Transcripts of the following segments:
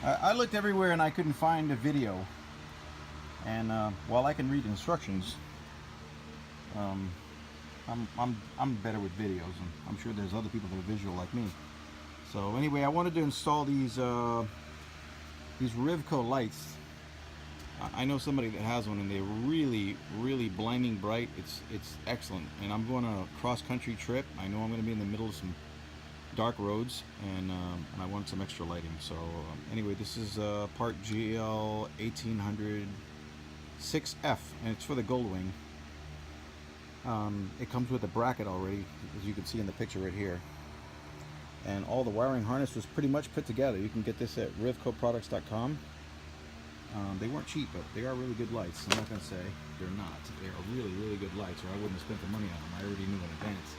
I looked everywhere and I couldn't find a video. And while I can read instructions, I'm better with videos, and I'm sure there's other people that are visual like me. So anyway, I wanted to install these Rivco lights. I know somebody that has one, and they're really blinding bright. It's excellent. And I'm going on a cross-country trip. I know I'm going to be in the middle of some dark roads, and I want some extra lighting. So anyway, this is part GL1800 6F, and it's for the Goldwing. It comes with a bracket already, as you can see in the picture right here. And all the wiring harness was pretty much put together. You can get this at rivcoproducts.com. They weren't cheap, but they are really good lights. I'm not going to say they're not. They are really good lights, or I wouldn't have spent the money on them. I already knew in advance.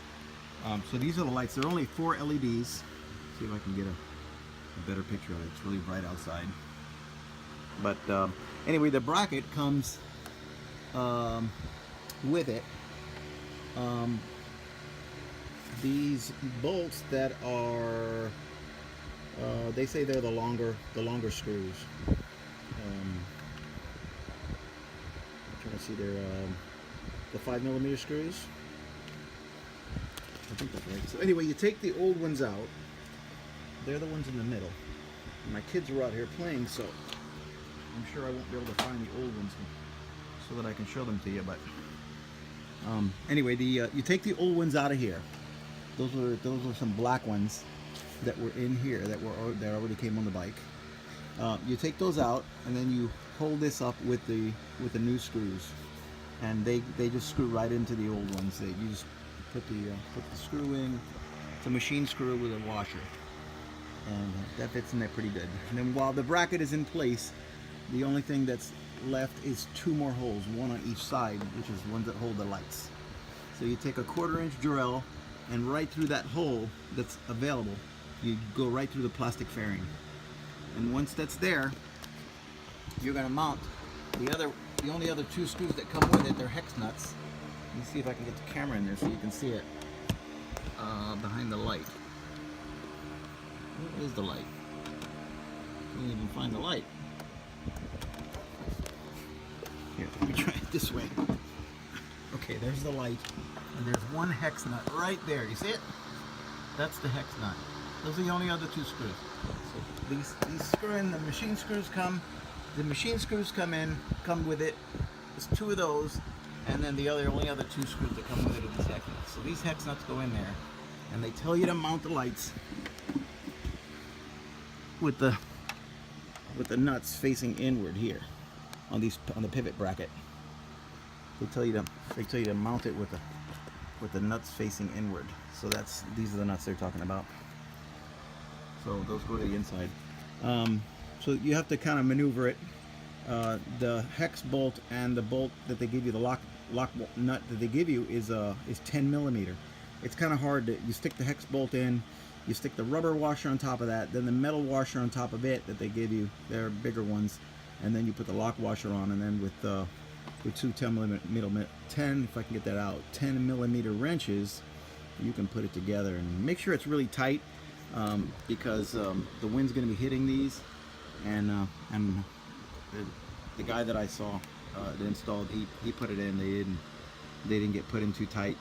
So these are the lights. They're only 4 LEDs. See if I can get a better picture of it. It's really bright outside. But anyway, the bracket comes with it. These bolts that are, they say they're the longer screws. I'm trying to see, they're the 5mm screws. I think that's right. So anyway, you take the old ones out. They're the ones in the middle. My kids are out here playing, so I'm sure I won't be able to find the old ones so that I can show them to you. But anyway, you take the old ones out of here. Those were some black ones that were in here that already came on the bike. You take those out, and then you hold this up with the new screws, and they just screw right into the old ones. You just put the screw in. It's a machine screw with a washer, and that fits in there pretty good. And then while the bracket is in place, the only thing that's left is 2 more holes, one on each side, which is ones that hold the lights. So you take a 1/4-inch Dremel, and right through that hole that's available, you go right through the plastic fairing. And once that's there, you're going to mount the only other 2 screws that come with it. They're hex nuts. Let me see if I can get the camera in there so you can see it behind the light. Where is the light? Can't even find the light. Here, let me try it this way. Okay, there's the light, and there's 1 hex nut right there. You see it? That's the hex nut. Those are the only other 2 screws. So these screw in, the machine screws come. The machine screws come with it. There's 2 of those, and then the only other 2 screws that come with it are these hex nuts. So these hex nuts go in there, and they tell you to mount the lights with the nuts facing inward here on the pivot bracket. They tell you to mount it with the nuts facing inward. So these are the nuts they're talking about. So those go to the inside. So you have to kind of maneuver it. The hex bolt and the bolt that they give you, the lock nut that they give you is 10mm. It's kind of hard you stick the hex bolt in, you stick the rubber washer on top of that, then the metal washer on top of it that they give you. They're bigger ones, and then you put the lock washer on, and then with 2 10mm wrenches, you can put it together and make sure it's really tight, because the wind's going to be hitting these, and the guy that I saw that installed, he put it in. They didn't get put in too tight,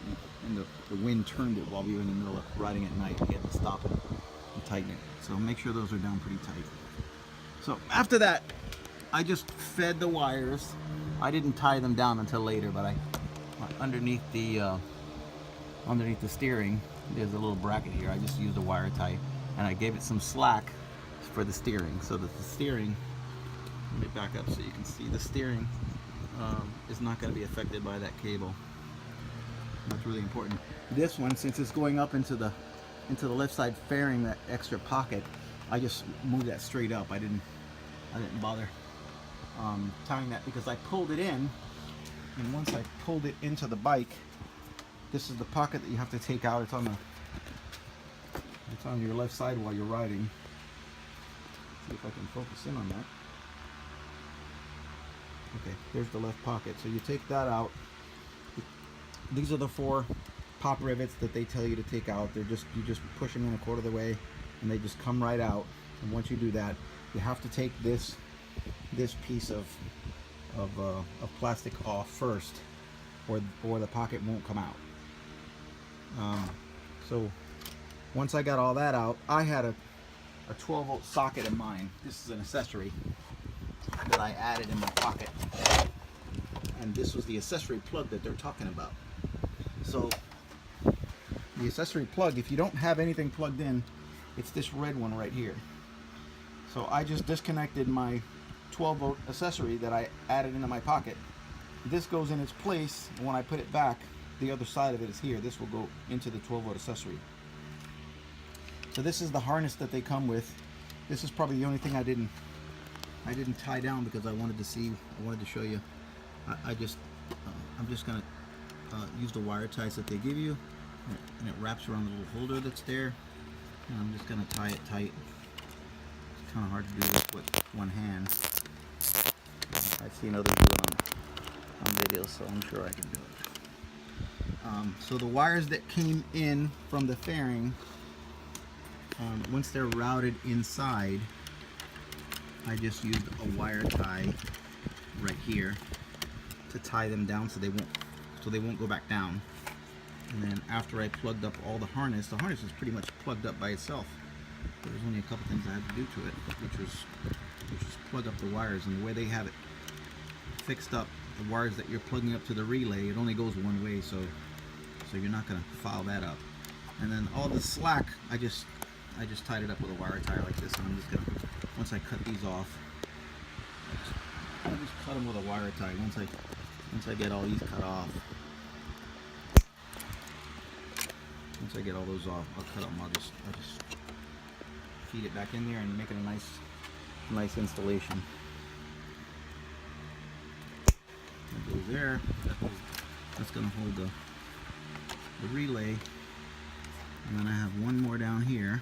and the wind turned it while we were in the middle of riding at night. He had to stop it and tighten it. So make sure those are down pretty tight. So after that, I just fed the wires. I didn't tie them down until later, but underneath the steering, there's a little bracket here. I just used a wire tie, and I gave it some slack for the steering, so that the steering, let me back up so you can see, the steering is not going to be affected by that cable. That's really important. This one, since it's going up into the left side fairing, that extra pocket, I just moved that straight up. I didn't bother tying that, because I pulled it in, and once I pulled it into the bike, this is the pocket that you have to take out. It's on your left side while you're riding. See if I can focus in on that. Okay, there's the left pocket. So you take that out. These are the 4 pop rivets that they tell you to take out. You just push them in 1/4 of the way, and they just come right out. And once you do that, you have to take this piece of plastic off first, or the pocket won't come out. So once I got all that out, I had a 12-volt socket in mind. This is an accessory that I added in my pocket, and this was the accessory plug that they're talking about. So the accessory plug, if you don't have anything plugged in, it's this red one right here. So I just disconnected my 12-volt accessory that I added into my pocket. This goes in its place, and when I put it back, the other side of it is here. This will go into the 12-volt accessory. So this is the harness that they come with. This is probably the only thing I didn't tie down, because I wanted to show you. I'm just gonna use the wire ties that they give you, and it wraps around the little holder that's there. And I'm just gonna tie it tight. It's kind of hard to do this with one hand. I've seen others do it on videos, so I'm sure I can do it. So the wires that came in from the fairing, once they're routed inside, I just used a wire tie right here to tie them down so they won't go back down. And then after I plugged up all the harness is pretty much plugged up by itself. There's only a couple things I had to do to it, which was plug up the wires. And the way they have it fixed up, the wires that you're plugging up to the relay, it only goes one way, so you're not going to foul that up. And then all the slack, I just tied it up with a wire tie like this, and I'm just going to, once I cut these off, I just cut them with a wire tie. Once I get all these cut off, once I get all those off, I'll cut them. I'll just feed it back in there and make it a nice installation. That goes there. That's going to hold the relay, and then I have one more down here.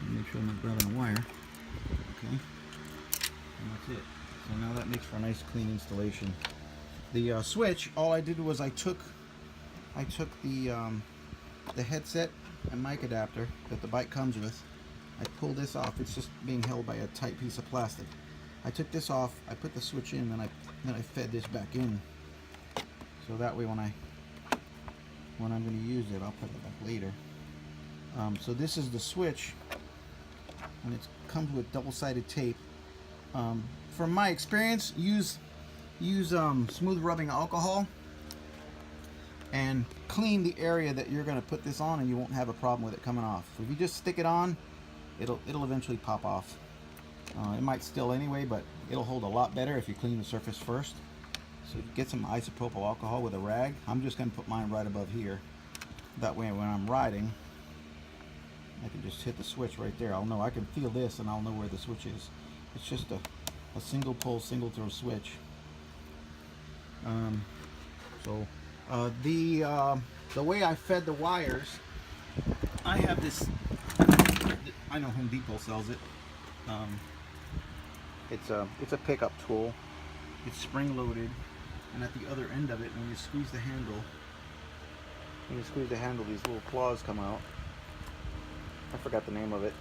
Make sure I'm not grabbing a wire. Okay, and that's it. So now that makes for a nice clean installation. The switch, all I did was I took the headset and mic adapter that the bike comes with. I pulled this off. It's just being held by a tight piece of plastic. I took this off. I put the switch in, and then I fed this back in. So that way, when I'm going to use it, I'll put it back later. So this is the switch, and it comes with double-sided tape. From my experience, use smooth rubbing alcohol and clean the area that you're going to put this on, and you won't have a problem with it coming off. So if you just stick it on, it'll eventually pop off. It might still anyway, but it'll hold a lot better if you clean the surface first. So get some isopropyl alcohol with a rag. I'm just going to put mine right above here. That way when I'm riding, I can just hit the switch right there. I'll know, I can feel this, and I'll know where the switch is. It's just a single pole, single throw switch. The way I fed the wires, I have this, I know Home Depot sells it. It's a pickup tool. It's spring loaded, and at the other end of it, when you squeeze the handle, these little claws come out. I forgot the name of it.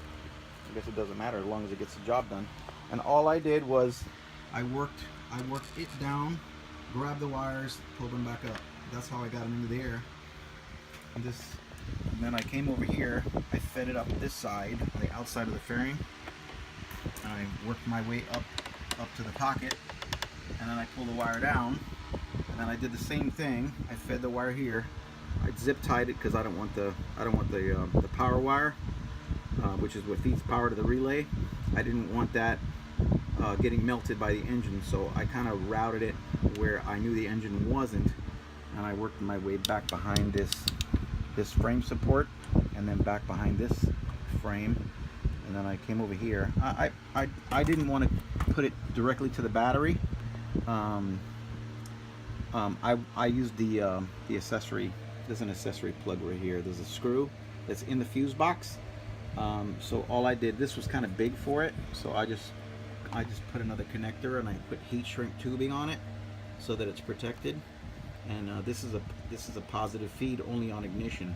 I guess it doesn't matter as long as it gets the job done. And all I did was I worked it down, grabbed the wires, pulled them back up. That's how I got them into the air. And then I came over here, I fed it up this side, the outside of the fairing, and I worked my way up to the pocket, and then I pulled the wire down, and then I did the same thing. I fed the wire here. I zip tied it because I don't want the power wire, which is what feeds power to the relay. I didn't want that getting melted by the engine, so I kind of routed it where I knew the engine wasn't, and I worked my way back behind this frame support, and then back behind this frame, and then I came over here. I didn't want to put it directly to the battery. I used the accessory. There's an accessory plug right here. There's a screw that's in the fuse box. So all I did, this was kind of big for it, so I just put another connector, and I put heat shrink tubing on it so that it's protected. And this is a positive feed only on ignition.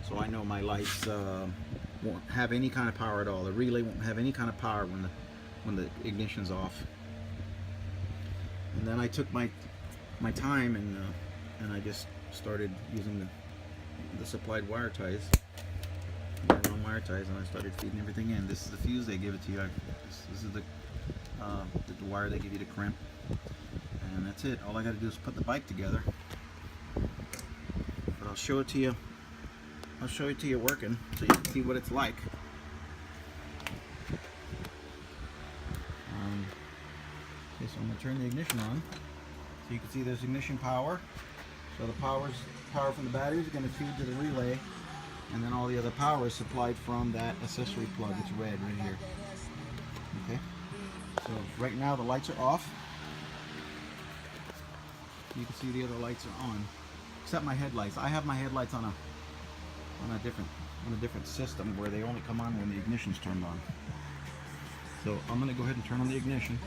so I know my lights won't have any kind of power at all. The relay won't have any kind of power when the ignition's off. And then I took my time and I just started using the supplied wire ties, wire ties, and I started feeding everything in. This is the fuse they give it to you. This is the wire they give you to crimp, and that's it. All I got to do is put the bike together. But I'll show it to you. I'll show it to you working, so you can see what it's like. Okay, so I'm going to turn the ignition on. So you can see there's ignition power. So the power from the battery is going to feed to the relay, and then all the other power is supplied from that accessory plug. It's red right here. Okay. So right now the lights are off. You can see the other lights are on, except my headlights. I have my headlights on a different system where they only come on when the ignition's turned on. So I'm going to go ahead and turn on the ignition.